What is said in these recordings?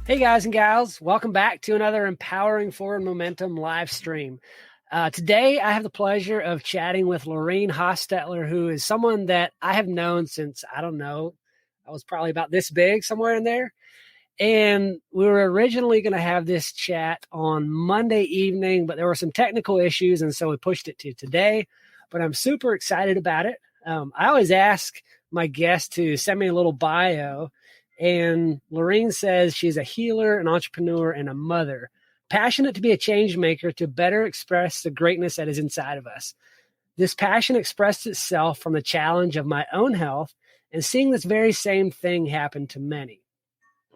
Hey guys and gals, welcome back to another Empowering Forward Momentum live stream. Today I have the pleasure of chatting with Lorene Hochstetler, who is someone that I have known since, I was probably about this big, somewhere in there. And we were originally going to have this chat on Monday evening, but there were some technical issues, and so we pushed it to today. But I'm super excited about it. I always ask my guests to send me a little bio. And Lorene says she's a healer, an entrepreneur, and a mother, passionate to be a change maker to better express the greatness that is inside of us. This passion expressed itself from the challenge of my own health and seeing this very same thing happen to many.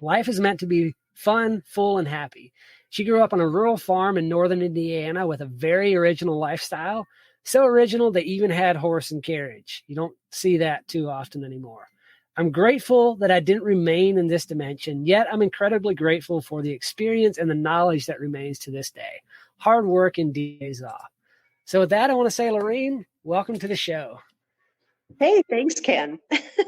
Life is meant to be fun, full, and happy. She grew up on a rural farm in northern Indiana with a very original lifestyle, so original they even had horse and carriage. You don't see that too often anymore. I'm grateful that I didn't remain in this dimension, yet I'm incredibly grateful for the experience and the knowledge that remains to this day. Hard work indeed pays off. So with that, I want to say, Lorene, welcome to the show. Hey, thanks, Ken.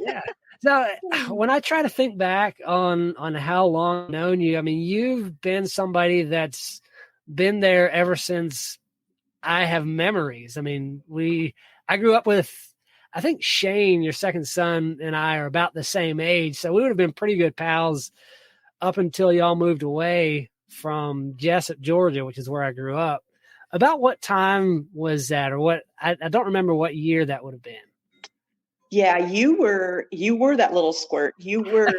Yeah. So when I try to think back on how long I've known you, I mean, you've been somebody that's been there ever since I have memories. I mean, I grew up with, I think Shane, your second son, and I are about the same age. So we would have been pretty good pals up until y'all moved away from Jessup, Georgia, which is where I grew up. About what time was that, or what? I don't remember what year that would have been. Yeah, you were that little squirt. You were,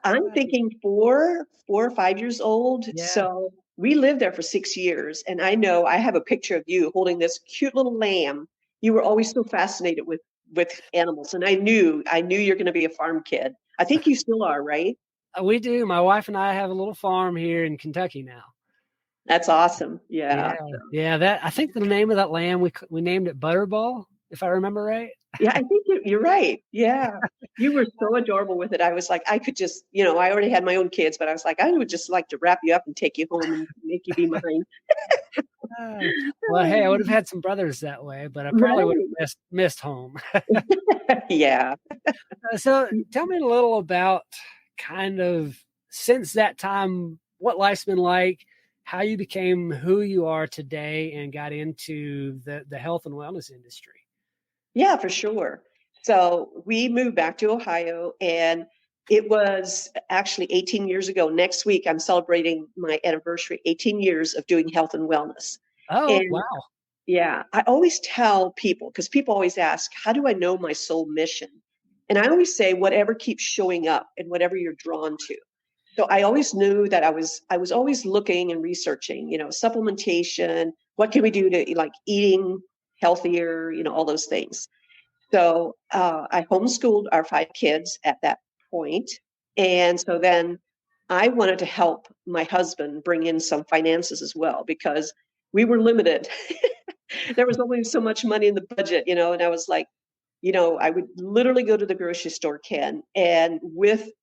I'm thinking 4 or 5 years old. Yeah. So we lived there for 6 years. And I know I have a picture of you holding this cute little lamb. You were always so fascinated with animals. And I knew you're going to be a farm kid. I think you still are, right? We do. My wife and I have a little farm here in Kentucky now. That's awesome. Yeah. Yeah. That, I think the name of that lamb, we named it Butterball, if I remember right. Yeah, I think you're right. Yeah. You were so adorable with it. I was like, I could just, I already had my own kids, but I was like, I would just like to wrap you up and take you home and make you be mine. Well, hey, I would have had some brothers that way, but I probably would have missed home. Yeah. So tell me a little about kind of since that time, what life's been like, how you became who you are today and got into the health and wellness industry. Yeah, for sure. So we moved back to Ohio, and it was actually 18 years ago. Next week, I'm celebrating my anniversary, 18 years of doing health and wellness. Oh, wow. Yeah. I always tell people, because people always ask, how do I know my soul mission? And I always say, whatever keeps showing up and whatever you're drawn to. So I always knew that I was always looking and researching, supplementation, what can we do to like eating healthier, all those things. So I homeschooled our 5 kids at that point. And so then I wanted to help my husband bring in some finances as well, because we were limited. There was only so much money in the budget, and I was like, I would literally go to the grocery store, Ken, and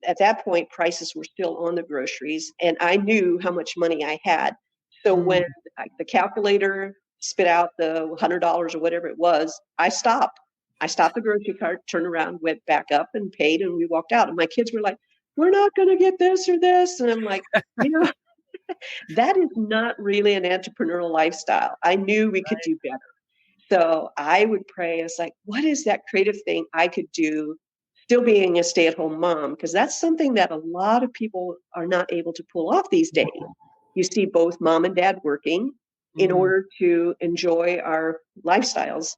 at that point, prices were still on the groceries, and I knew how much money I had. So when the calculator spit out the $100 or whatever it was, I stopped the grocery cart, turned around, went back up and paid, and we walked out. And my kids were like, we're not going to get this or this. And I'm like, that is not really an entrepreneurial lifestyle. I knew we could do better. So I would pray. It's like, what is that creative thing I could do, still being a stay-at-home mom? Because that's something that a lot of people are not able to pull off these days. You see both mom and dad working in order to enjoy our lifestyles.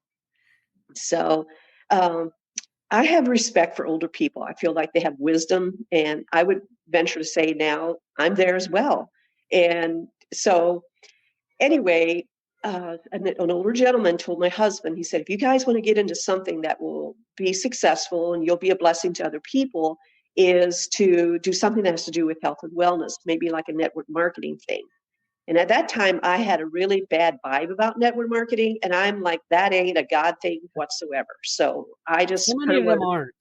So I have respect for older people. I feel like they have wisdom, and I would venture to say now I'm there as well. And so anyway, an older gentleman told my husband, he said, if you guys want to get into something that will be successful and you'll be a blessing to other people, is to do something that has to do with health and wellness, maybe like a network marketing thing. And at that time, I had a really bad vibe about network marketing, and I'm like, that ain't a God thing whatsoever. So I just so many of them aren't.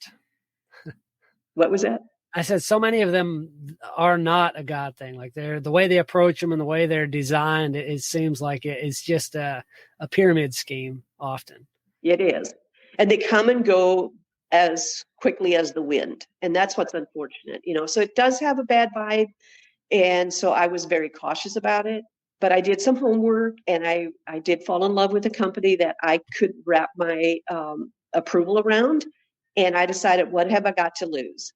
What was that? I said so many of them are not a God thing. Like the way they approach them and the way they're designed, it seems like it's just a pyramid scheme often. It is. And they come and go as quickly as the wind. And that's what's unfortunate, so it does have a bad vibe. And so I was very cautious about it, but I did some homework, and I did fall in love with a company that I could wrap my approval around. And I decided, what have I got to lose?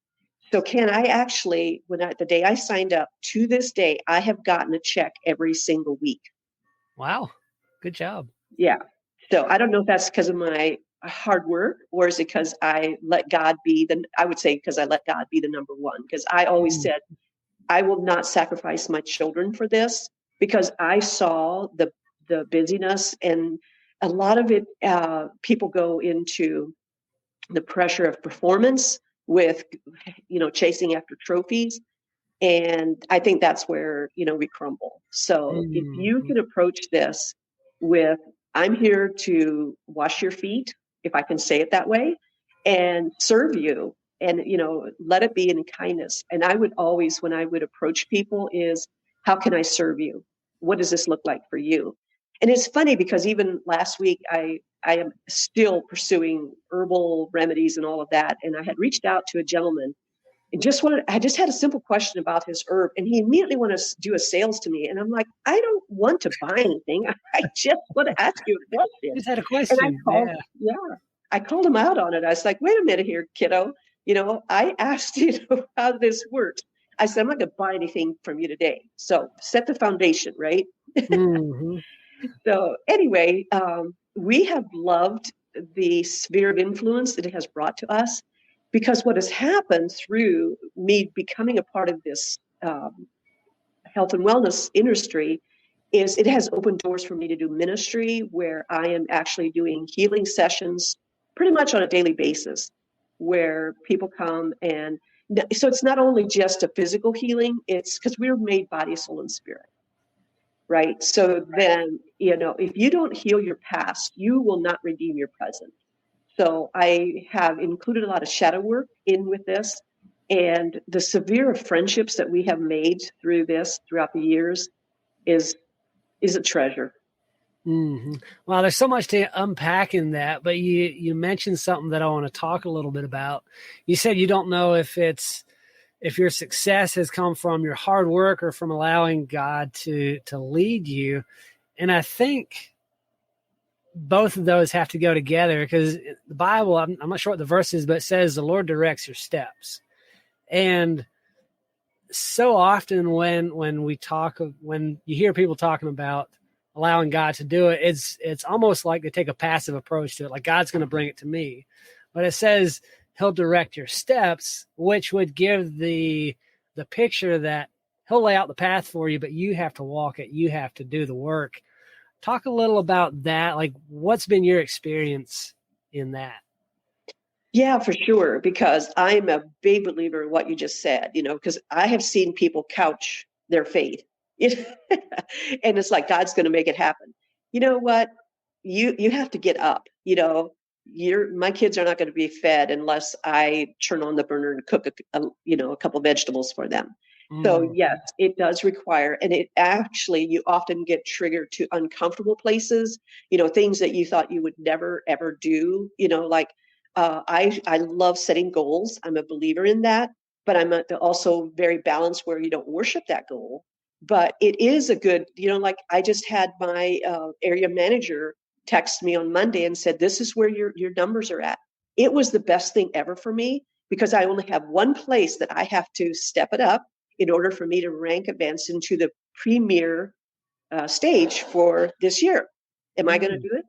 So Ken, I actually, the day I signed up to this day, I have gotten a check every single week. Wow. Good job. Yeah. So I don't know if that's because of my hard work, or is it because I let God be I would say because I let God be the number one, because I always said, I will not sacrifice my children for this, because I saw the busyness, and a lot of it, people go into the pressure of performance with, chasing after trophies. And I think that's where, we crumble. So if you can approach this with, I'm here to wash your feet, if I can say it that way, and serve you, and, let it be in kindness. And I would always, when I would approach people, is, how can I serve you? What does this look like for you? And it's funny because even last week, I am still pursuing herbal remedies and all of that. And I had reached out to a gentleman, and I just had a simple question about his herb, and he immediately wanted to do a sales to me. And I'm like, I don't want to buy anything. I just want to ask you a question. Just had a question. And I called him out on it. I was like, wait a minute here, kiddo. I asked you how this works. I said, I'm not going to buy anything from you today. So set the foundation, right? Mm-hmm. So anyway, we have loved the sphere of influence that it has brought to us, because what has happened through me becoming a part of this health and wellness industry is it has opened doors for me to do ministry, where I am actually doing healing sessions pretty much on a daily basis, where people come. And so it's not only just a physical healing, it's because we're made body, soul, and spirit. Right. So then, if you don't heal your past, you will not redeem your present. So I have included a lot of shadow work in with this, and the severe friendships that we have made through this throughout the years is a treasure. Mm-hmm. Well, there's so much to unpack in that, but you mentioned something that I want to talk a little bit about. You said you don't know if your success has come from your hard work or from allowing God to lead you. And I think both of those have to go together, because the Bible, I'm not sure what the verse is, but it says the Lord directs your steps. And so often when you hear people talking about allowing God to do it, it's almost like they take a passive approach to it, like God's going to bring it to me. But it says he'll direct your steps, which would give the picture that he'll lay out the path for you, but you have to walk it. You have to do the work. Talk a little about that. Like, what's been your experience in that? Yeah, for sure. Because I'm a big believer in what you just said, because I have seen people couch their faith. And it's like, God's going to make it happen. You know what? You have to get up, my kids are not going to be fed unless I turn on the burner and cook a couple vegetables for them. So yes, it does require, and it actually, you often get triggered to uncomfortable places, things that you thought you would never, ever do, like, I love setting goals. I'm a believer in that, but I'm also very balanced, where you don't worship that goal. But it is a good, like, I just had my area manager text me on Monday and said, this is where your numbers are at. It was the best thing ever for me, because I only have one place that I have to step it up in order for me to rank advance into the premier stage for this year. Am I going to do it?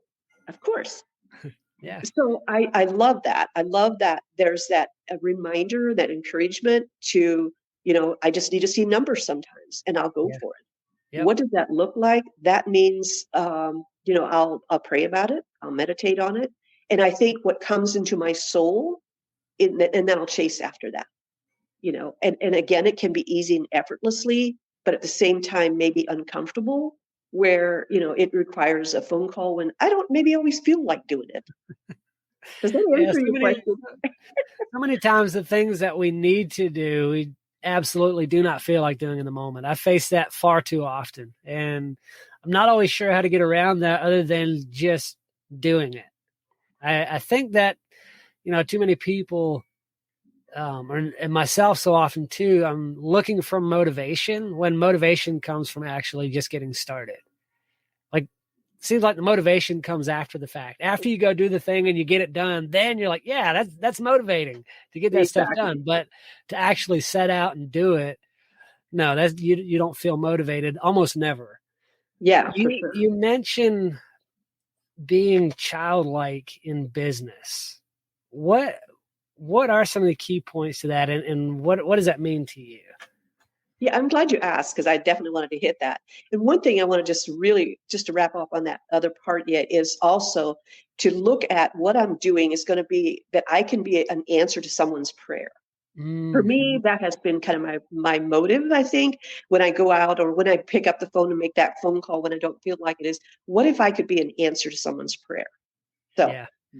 Of course. Yeah. So I love that. I love that there's that a reminder, that encouragement to, I just need to see numbers sometimes, and I'll go for it. Yep. What does that look like? That means, I'll pray about it. I'll meditate on it. And I think what comes into my soul, and then I'll chase after that, and again, it can be easy and effortlessly, but at the same time, maybe uncomfortable, where, it requires a phone call when I don't maybe always feel like doing it. Does that answer your question? So many times the things that we need to do, we absolutely do not feel like doing in the moment. I face that far too often, and I'm not always sure how to get around that other than just doing it. I think that too many people, and myself so often too, I'm looking for motivation when motivation comes from actually just getting started. Like, seems like the motivation comes after the fact. After you go do the thing and you get it done, then you're like, yeah, that's motivating to get that stuff done. But to actually set out and do it, no, that's you don't feel motivated almost never. Yeah, for sure. You mentioned being childlike in business. What are some of the key points to that, and what does that mean to you? Yeah, I'm glad you asked, because I definitely wanted to hit that. And one thing I want to just to wrap up on that other part yet is also to look at what I'm doing is going to be that I can be an answer to someone's prayer. For me, that has been kind of my motive, I think, when I go out or when I pick up the phone and make that phone call when I don't feel like it is, what if I could be an answer to someone's prayer? So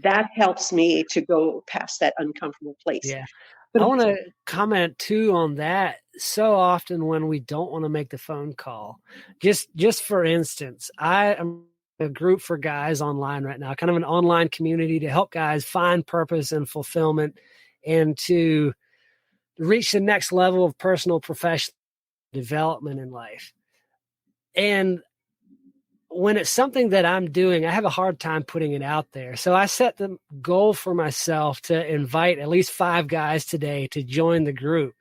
that helps me to go past that uncomfortable place. Yeah. But I want to comment too on that. So often when we don't want to make the phone call, just for instance, I am a group for guys online right now, kind of an online community to help guys find purpose and fulfillment and to reach the next level of personal professional development in life. And when it's something that I'm doing, I have a hard time putting it out there. So I set the goal for myself to invite at least 5 guys today to join the group.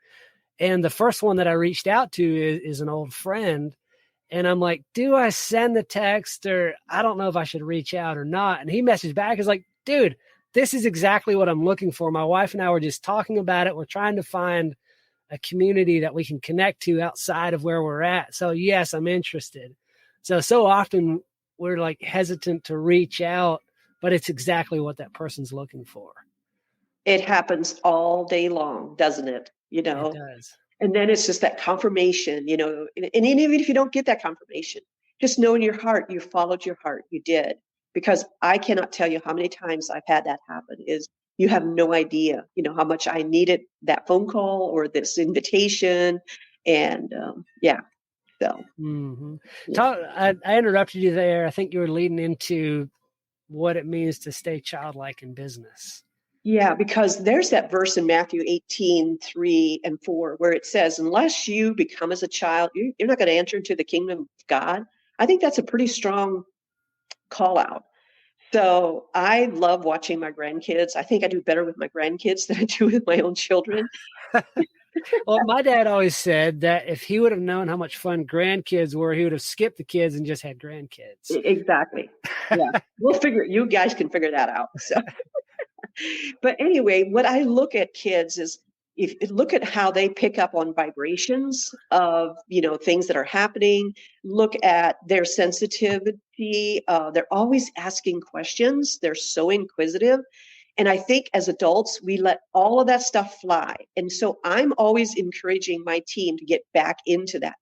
And the first one that I reached out to is an old friend. And I'm like, do I send the text, or I don't know if I should reach out or not? And he messaged back, is like, dude, this is exactly what I'm looking for. My wife and I were just talking about it. We're trying to find a community that we can connect to outside of where we're at. So yes, I'm interested. So often we're like hesitant to reach out, but it's exactly what that person's looking for. It happens all day long, doesn't it? It does. And then it's just that confirmation, and even if you don't get that confirmation, just know in your heart, you followed your heart, you did. Because I cannot tell you how many times I've had that happen is you have no idea, how much I needed that phone call or this invitation. And so. I interrupted you there. I think you were leading into what it means to stay childlike in business. Yeah, because there's that verse in Matthew 18:3-4, where it says, unless you become as a child, you're not going to enter into the kingdom of God. I think that's a pretty strong call out. So I love watching my grandkids. I think I do better with my grandkids than I do with my own children. Well, my dad always said that if he would have known how much fun grandkids were, he would have skipped the kids and just had grandkids. Exactly. Yeah. You guys can figure that out. So. But anyway, what I look at kids is look at how they pick up on vibrations of, things that are happening, look at their sensitivity. They're always asking questions. They're so inquisitive. And I think as adults, we let all of that stuff fly. And so I'm always encouraging my team to get back into that.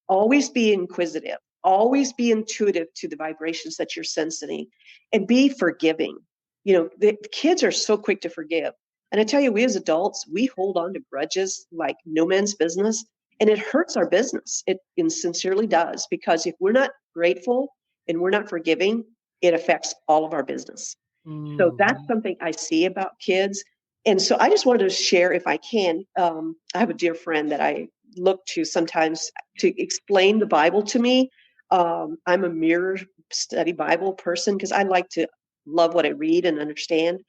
Always be inquisitive, always be intuitive to the vibrations that you're sensing, and be forgiving. The kids are so quick to forgive. And I tell you, we as adults, we hold on to grudges like no man's business. And it hurts our business. It sincerely does. Because if we're not grateful and we're not forgiving, it affects all of our business. So that's something I see about kids. And so I just wanted to share, if I can, I have a dear friend that I look to sometimes to explain the Bible to me. I'm a mirror study Bible person because I like to love what I read and understand.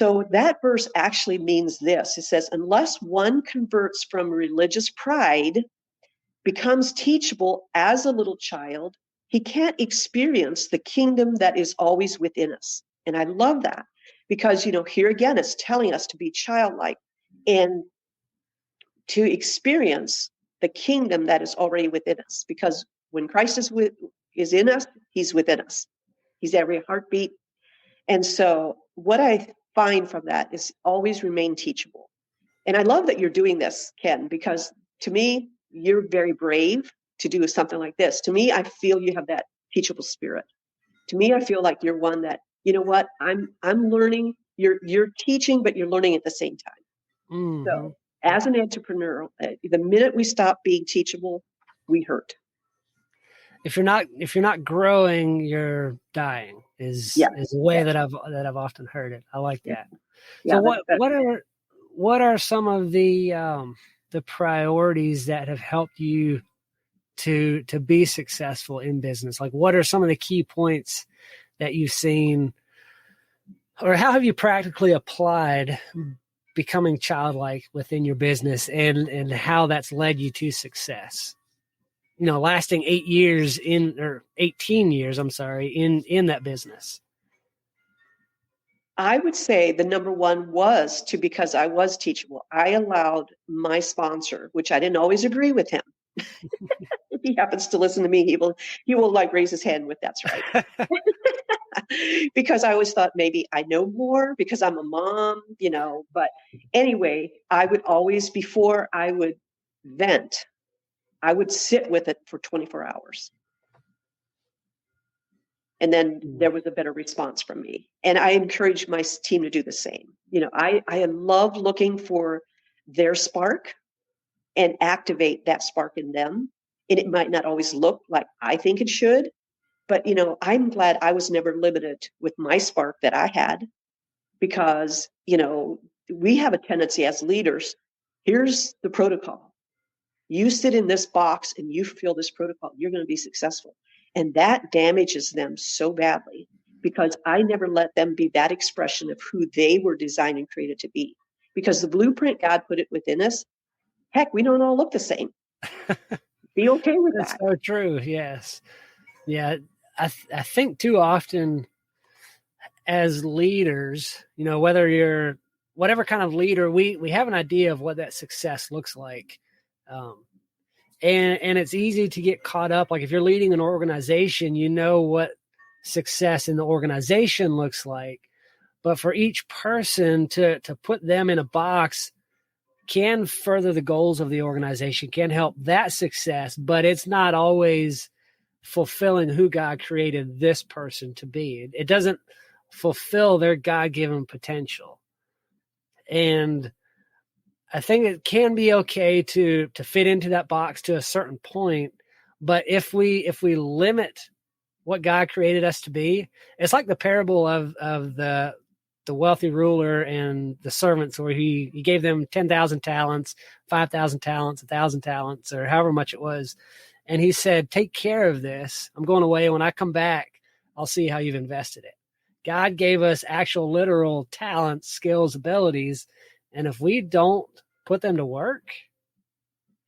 So that verse actually means this. It says, unless one converts from religious pride, becomes teachable as a little child, he can't experience the kingdom that is always within us. And I love that because, here again, it's telling us to be childlike and to experience the kingdom that is already within us. Because when Christ is in us, he's within us. He's every heartbeat. And so what I find from that is always remain teachable. And I love that you're doing this, Ken, because to me, you're very brave to do something like this. To me, I feel you have that teachable spirit. To me, I feel like you're one that, what, I'm learning, you're teaching, but you're learning at the same time. So as an entrepreneur, the minute we stop being teachable, we hurt. If you're not growing, you're dying. is Yeah. the way that I've often heard it. I like that. Yeah. So what are some of the priorities that have helped you to be successful in business? Like, what are some of the key points that you've seen, or how have you practically applied becoming childlike within your business, and how that's led you to success? Lasting 18 years, I'm sorry, in that business. I would say the number one was because I was teachable. I allowed my sponsor, which I didn't always agree with him. If he happens to listen to me, he will like raise his hand with that's right. Because I always thought maybe I know more because I'm a mom, but anyway, I would always, before I would vent, I would sit with it for 24 hours. And then there was a better response from me. And I encourage my team to do the same. I love looking for their spark and activate that spark in them. And it might not always look like I think it should, but I'm glad I was never limited with my spark that I had, because we have a tendency as leaders. Here's the protocol. You sit in this box and you fulfill this protocol, you're going to be successful. And that damages them so badly, because I never let them be that expression of who they were designed and created to be. Because the blueprint, God put it within us. Heck, we don't all look the same. Be okay with That's that. so true. Yes. Yeah. I think too often as leaders, whether you're whatever kind of leader, we have an idea of what that success looks like. And it's easy to get caught up. Like if you're leading an organization, what success in the organization looks like. But for each person to put them in a box can further the goals of the organization, can help that success, but it's not always fulfilling who God created this person to be. It doesn't fulfill their God-given potential. And I think it can be okay to fit into that box to a certain point, but if we limit what God created us to be, it's like the parable of the wealthy ruler and the servants, where he gave them 10,000 talents, 5,000 talents, 1,000 talents, or however much it was, and he said, "Take care of this. I'm going away. When I come back, I'll see how you've invested it." God gave us actual literal talents, skills, abilities. And if we don't put them to work,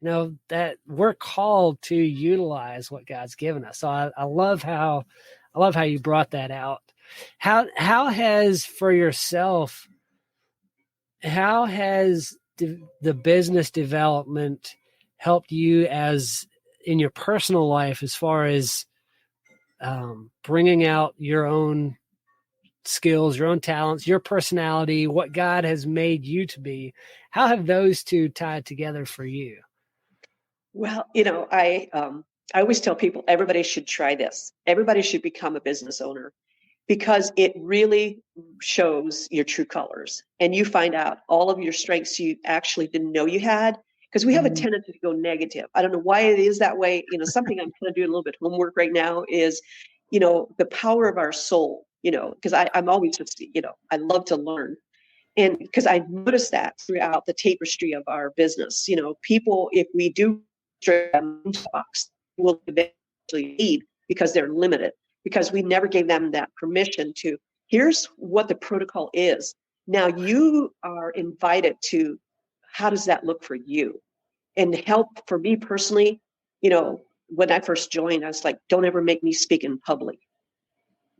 that we're called to utilize what God's given us. So I love how you brought that out. How has for yourself, how has the business development helped you as in your personal life, as far as bringing out your own skills, your own talents, your personality, what God has made you to be? How have those two tied together for you? Well, I always tell people everybody should try this. Everybody should become a business owner, because it really shows your true colors, and you find out all of your strengths you actually didn't know you had. Because we have a tendency to go negative. I don't know why it is that way. Something I'm kind of doing a little bit of homework right now is, the power of our soul. Because I'm always just, I love to learn. And because I noticed that throughout the tapestry of our business, people, if we do box, will eventually lead, because they're limited, because we never gave them that permission to, here's what the protocol is. Now you are invited to, how does that look for you? And help for me personally, when I first joined, I was like, don't ever make me speak in public.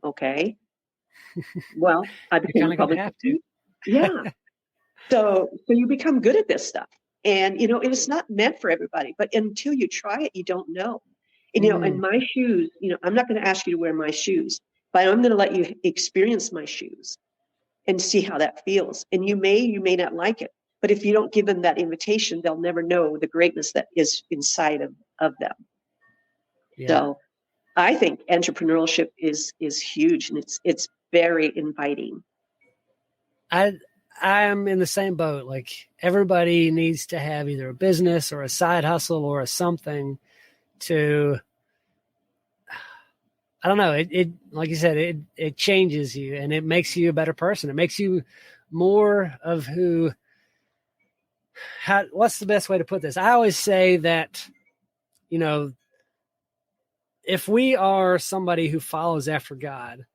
Okay. Well, I became a public. Have to. Yeah. So you become good at this stuff. And, it's not meant for everybody, but until you try it, you don't know. And, in my shoes, I'm not going to ask you to wear my shoes, but I'm going to let you experience my shoes and see how that feels. And you may not like it, but if you don't give them that invitation, they'll never know the greatness that is inside of them. Yeah. So I think entrepreneurship is huge, and it's very inviting. I am in the same boat. Like, everybody needs to have either a business or a side hustle or a something to I don't know. It like you said, it changes you and it makes you a better person. It makes you more of who. What's the best way to put this? I always say that, you know, if we are somebody who follows after God,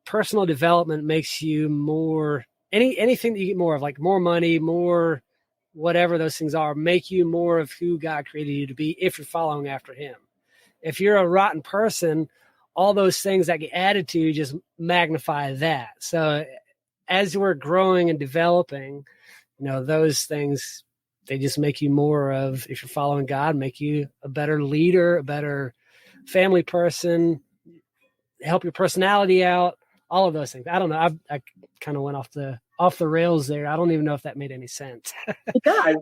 personal development makes you more anything that you get more of, like more money, more whatever those things are, make you more of who God created you to be if you're following after him. If you're a rotten person, all those things that get added to you just magnify that. So as we're growing and developing, you know, those things, they just make you more of, if you're following God, make you a better leader, a better family person, help your personality out, all of those things. I don't know. I kind of went off the rails there. I don't even know if that made any sense. It does.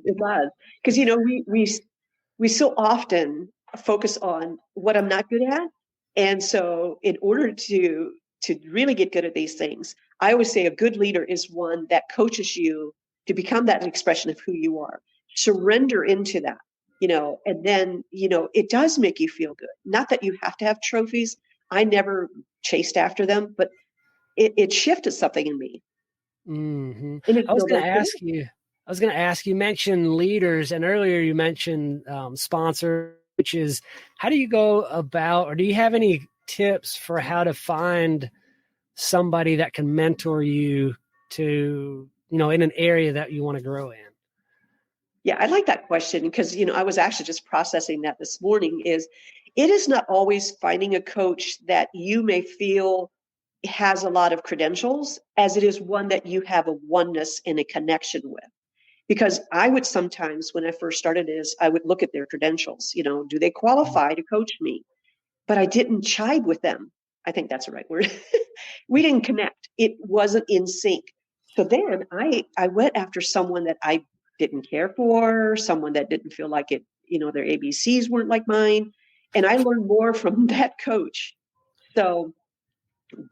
Because, you know, we so often focus on what I'm not good at. And so in order to really get good at these things, I always say a good leader is one that coaches you to become that expression of who you are. Surrender into that, you know, and then, you know, it does make you feel good. Not that you have to have trophies. I never chased after them, but it shifted something in me. Mm-hmm. And it I was feels going to like ask you, you mentioned leaders, and earlier you mentioned sponsors, which is, how do you go about, or do you have any tips for how to find somebody that can mentor you to, you know, in an area that you want to grow in? Yeah, I like that question because, you know, I was actually just processing that this morning. It is not always finding a coach that you may feel has a lot of credentials as it is one that you have a oneness and a connection with. Because I would sometimes, when I first started this, I would look at their credentials, you know, do they qualify to coach me? But I didn't chive with them. I think that's the right word. We didn't connect. It wasn't in sync. So then I went after someone that I didn't care for, someone that didn't feel like it, you know, their ABCs weren't like mine. And I learned more from that coach. So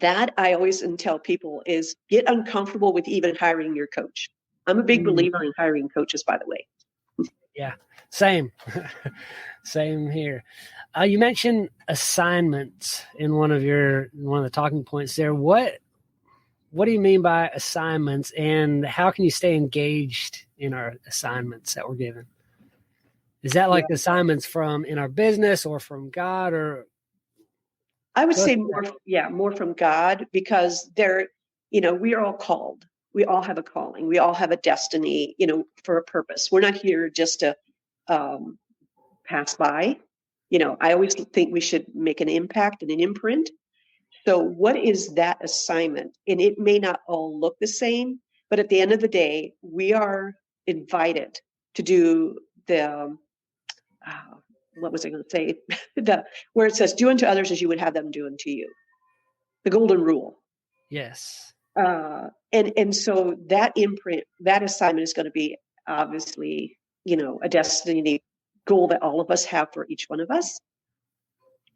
that I always tell people is get uncomfortable with even hiring your coach. I'm a big believer in hiring coaches, by the way. Yeah, same. Same here. You mentioned assignments in one of the talking points there. What do you mean by assignments, and how can you stay engaged in our assignments that we're given? Is that like assignments from in our business or from God, or? I would say more from God, because you know, we are all called. We all have a calling. We all have a destiny, you know, for a purpose. We're not here just to pass by. You know, I always think we should make an impact and an imprint. So what is that assignment? And it may not all look the same, but at the end of the day, we are invited to do the, what was I going to say? Where it says, do unto others as you would have them do unto you. The golden rule. Yes. And so that imprint, that assignment is going to be obviously, you know, a destiny goal that all of us have for each one of us.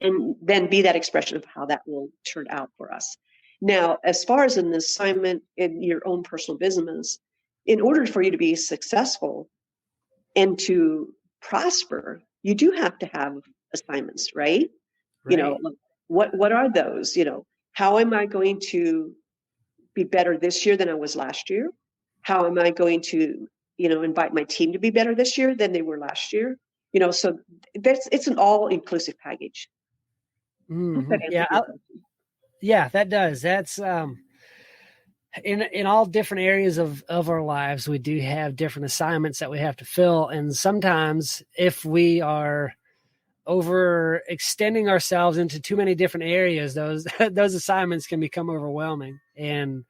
And then be that expression of how that will turn out for us. Now, as far as an assignment in your own personal business, in order for you to be successful and to prosper, you do have to have assignments, right? You know, what are those? You know, how am I going to be better this year than I was last year? How am I going to, you know, invite my team to be better this year than they were last year? You know, so it's an all-inclusive package. Mm-hmm. Yeah, that does. That's in all different areas of our lives, we do have different assignments that we have to fill, and sometimes if we are overextending ourselves into too many different areas, those assignments can become overwhelming. And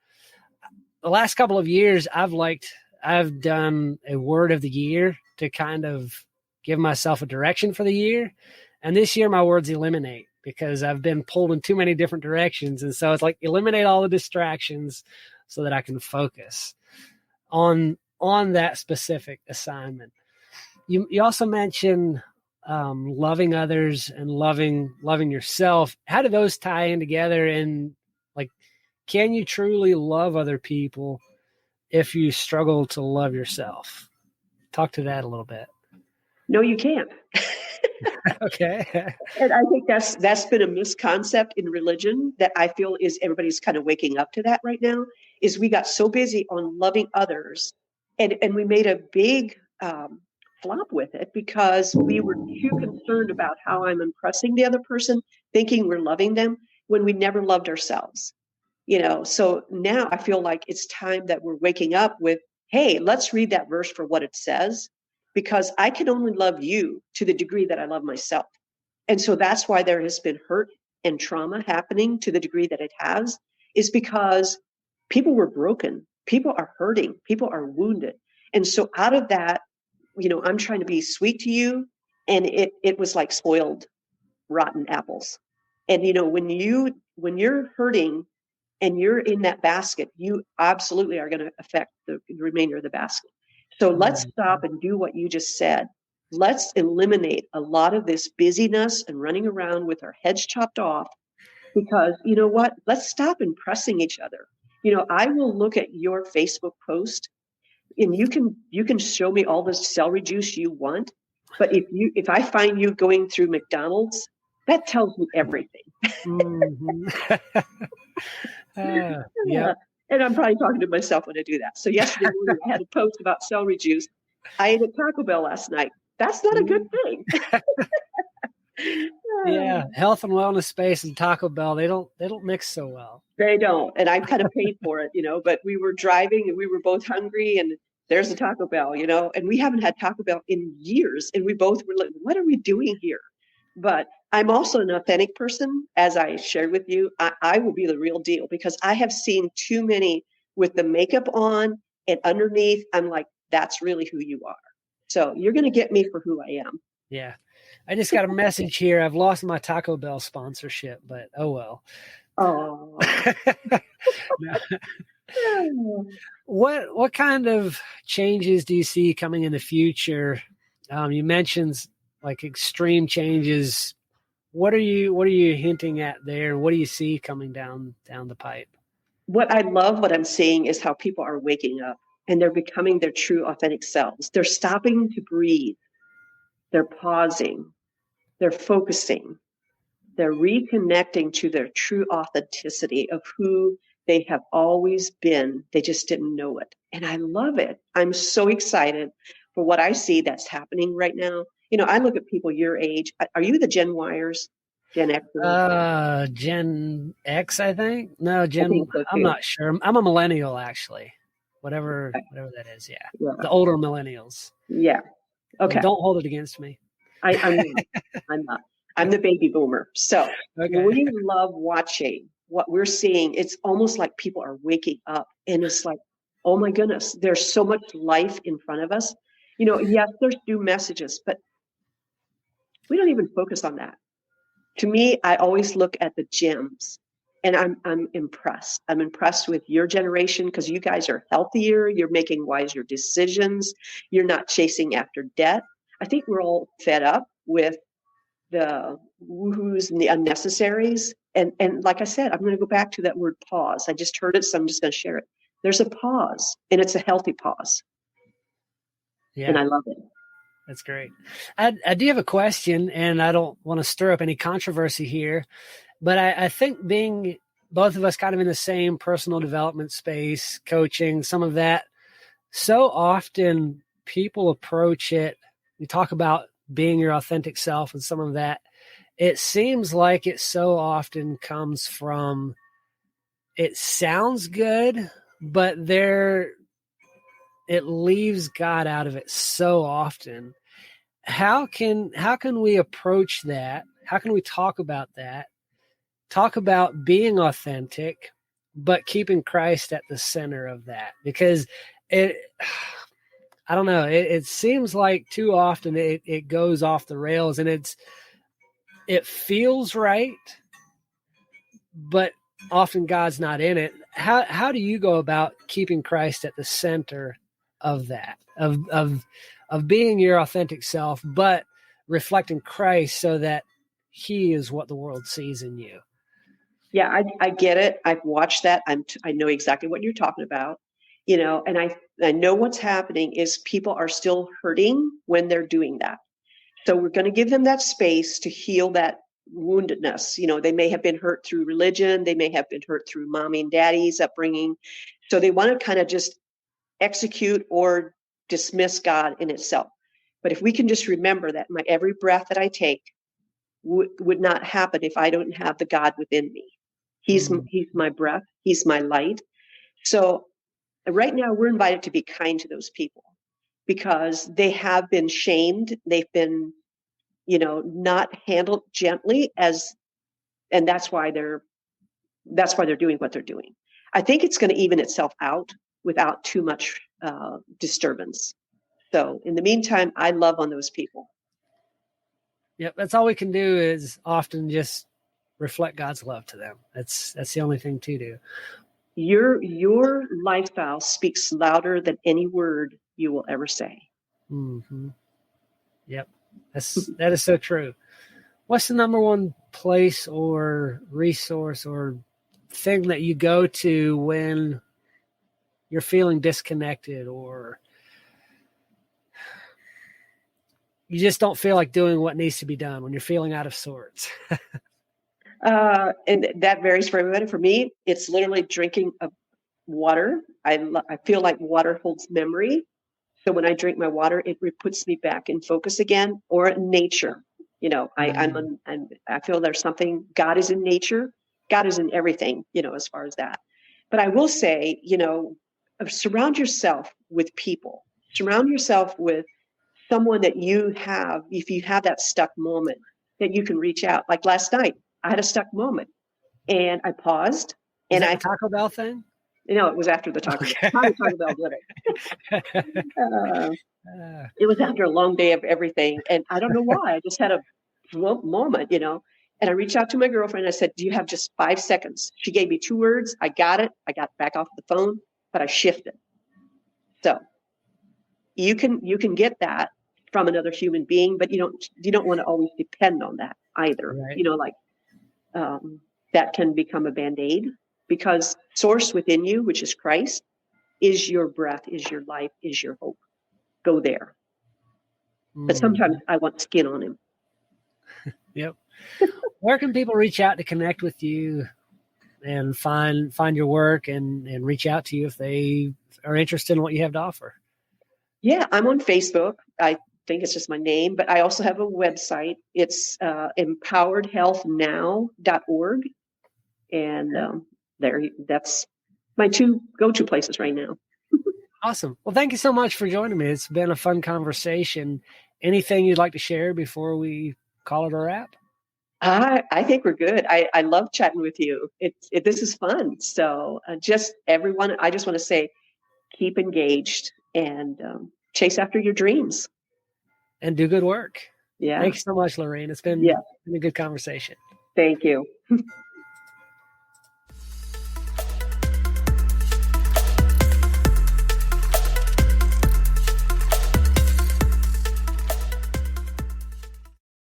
the last couple of years, I've done a word of the year to kind of give myself a direction for the year. And this year, my words eliminate, because I've been pulled in too many different directions. And so it's like, eliminate all the distractions so that I can focus on that specific assignment. You also mentioned loving others and loving yourself. How do those tie in together? And like, can you truly love other people if you struggle to love yourself? Talk to that a little bit. No, you can't. Okay. And I think that's been a misconcept in religion that I feel is everybody's kind of waking up to that right now, is we got so busy on loving others and we made a big flop with it because we were too concerned about how I'm impressing the other person, thinking we're loving them when we never loved ourselves. So now I feel like it's time that we're waking up with, hey, let's read that verse for what it says, because I can only love you to the degree that I love myself. And so that's why there has been hurt and trauma happening to the degree that it has, is because people were broken, people are hurting, people are wounded. And so out of that, I'm trying to be sweet to you, and it was like spoiled rotten apples. And when you're hurting and you're in that basket, you absolutely are going to affect the remainder of the basket. So let's stop and do what you just said. Let's eliminate a lot of this busyness and running around with our heads chopped off, because you know what? Let's stop impressing each other. I will look at your Facebook post, and you can show me all the celery juice you want, but if I find you going through McDonald's, that tells me everything. Yeah. And I'm probably talking to myself when I do that. So yesterday morning I had a post about celery juice. I ate at Taco Bell last night. That's not a good thing. Yeah, health and wellness space and Taco Bell, they don't mix so well. They don't. And I kind of paid for it, but we were driving and we were both hungry, and there's a Taco Bell, and we haven't had Taco Bell in years. And we both were like, what are we doing here? But I'm also an authentic person. As I shared with you, I will be the real deal, because I have seen too many with the makeup on, and underneath, I'm like, that's really who you are. So you're going to get me for who I am. Yeah. I just got a message here. I've lost my Taco Bell sponsorship, but oh well. Oh. What kind of changes do you see coming in the future? You mentioned like extreme changes. What are you hinting at there? What do you see coming down the pipe? What I'm seeing is how people are waking up and they're becoming their true authentic selves. They're stopping to breathe. They're pausing. They're focusing. They're reconnecting to their true authenticity of who they have always been. They just didn't know it. And I love it. I'm so excited for what I see that's happening right now. I look at people your age. Are you the Gen Yers? Gen X? Gen X, I think. No, Gen. So I'm not sure. I'm a millennial, actually. Whatever that is. Yeah. The older millennials. Yeah. Okay. Don't hold it against me. I'm not. I'm the baby boomer. So we love watching what we're seeing. It's almost like people are waking up, and it's like, oh my goodness, there's so much life in front of us. Yes, there's new messages, but we don't even focus on that. To me, I always look at the gems, and I'm impressed. I'm impressed with your generation, because you guys are healthier. You're making wiser decisions. You're not chasing after debt. I think we're all fed up with the woohoos and the unnecessaries. And like I said, I'm going to go back to that word pause. I just heard it, so I'm just going to share it. There's a pause, and it's a healthy pause. Yeah. And I love it. That's great. I do have a question, and I don't want to stir up any controversy here, but I think being both of us kind of in the same personal development space, coaching, some of that, so often people approach it, you talk about being your authentic self and some of that, it seems like it so often comes from, it sounds good, but it leaves God out of it so often. How can we approach that? How can we talk about that? Talk about being authentic, but keeping Christ at the center of that, because I don't know. It seems like too often it goes off the rails, and it feels right, but often God's not in it. How do you go about keeping Christ at the center of that, of being your authentic self, but reflecting Christ so that He is what the world sees in you? Yeah, I get it. I've watched that. I know exactly what you're talking about. And I know what's happening is people are still hurting when they're doing that. So we're going to give them that space to heal that woundedness. They may have been hurt through religion. They may have been hurt through mommy and daddy's upbringing. So they want to kind of just execute or dismiss God in itself. But if we can just remember that my every breath that I take would not happen if I don't have the God within me. He's my breath. He's my light. So right now we're invited to be kind to those people because they have been shamed. They've been, not handled gently and that's why they're doing what they're doing. I think it's going to even itself out without too much disturbance. So in the meantime, I love on those people. Yep. That's all we can do is often just reflect God's love to them. That's the only thing to do. Your lifestyle speaks louder than any word you will ever say. Mm-hmm. Yep. That is so true. What's the number one place or resource or thing that you go to when you're feeling disconnected or you just don't feel like doing what needs to be done, when you're feeling out of sorts? And that varies for everybody. For me, it's literally drinking water. I feel like water holds memory. So when I drink my water, it puts me back in focus again, or nature. I feel there's something, God is in nature. God is in everything, as far as that. But I will say, surround yourself with people. Surround yourself with someone that you have, if you have that stuck moment, that you can reach out. Like last night, I had a stuck moment and I paused. Is that the Taco Bell thing? It was after the Taco Bell did it. It was after a long day of everything. And I don't know why. I just had a moment, and I reached out to my girlfriend. I said, do you have just 5 seconds? She gave me 2 words. I got it. I got back off the phone, but I shifted. So you can get that from another human being, but you don't want to always depend on that either. Right. That can become a Band-Aid, because source within you, which is Christ, is your breath, is your life, is your hope. Go there. But sometimes I want skin on him. Yep. Where can people reach out to connect with you and find your work and reach out to you if they are interested in what you have to offer? Yeah, I'm on Facebook. I think it's just my name, but I also have a website. It's empoweredhealthnow.org. And that's my 2 go-to places right now. Awesome. Well, thank you so much for joining me. It's been a fun conversation. Anything you'd like to share before we call it a wrap? I think we're good. I love chatting with you. This is fun. So just everyone, I just want to say, keep engaged and chase after your dreams. And do good work. Yeah. Thanks so much, Lorene. It's been a good conversation. Thank you.